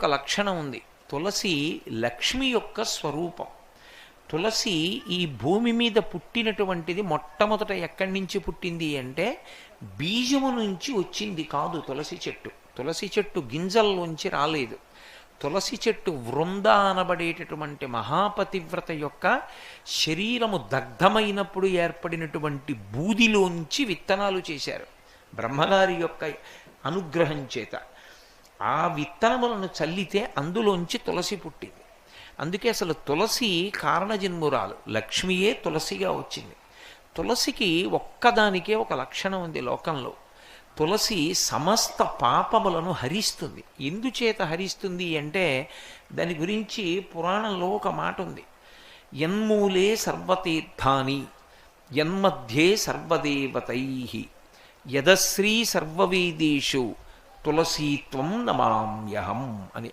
ఒక లక్షణం ఉంది. తులసి లక్ష్మి యొక్క స్వరూపం. తులసి ఈ భూమి మీద పుట్టినటువంటిది మొట్టమొదట ఎక్కడి నుంచి పుట్టింది అంటే బీజము నుంచి వచ్చింది కాదు తులసి చెట్టు. తులసి చెట్టు గింజల్లోంచి రాలేదు. తులసి చెట్టు వృంద అనబడేటటువంటి మహాపతివ్రత యొక్క శరీరము దగ్ధమైనప్పుడు ఏర్పడినటువంటి బూదిలోంచి విత్తనాలు చేశారు బ్రహ్మగారి యొక్క అనుగ్రహం చేత. ఆ విత్తనములను చల్లితే అందులోంచి తులసి పుట్టింది. అందుకే అసలు తులసి కారణజన్మురాలు, లక్ష్మియే తులసిగా వచ్చింది. తులసికి ఒక్కదానికే ఒక లక్షణం ఉంది లోకంలో. తులసి సమస్త పాపములను హరిస్తుంది. ఎందుచేత హరిస్తుంది అంటే దాని గురించి పురాణంలో ఒక మాట ఉంది. యన్మూలే సర్వతీర్థాని యన్మధ్యే సర్వదేవతై యదశ్రీ సర్వవేదేషు తులసీత్వం నమామ్యహం అని.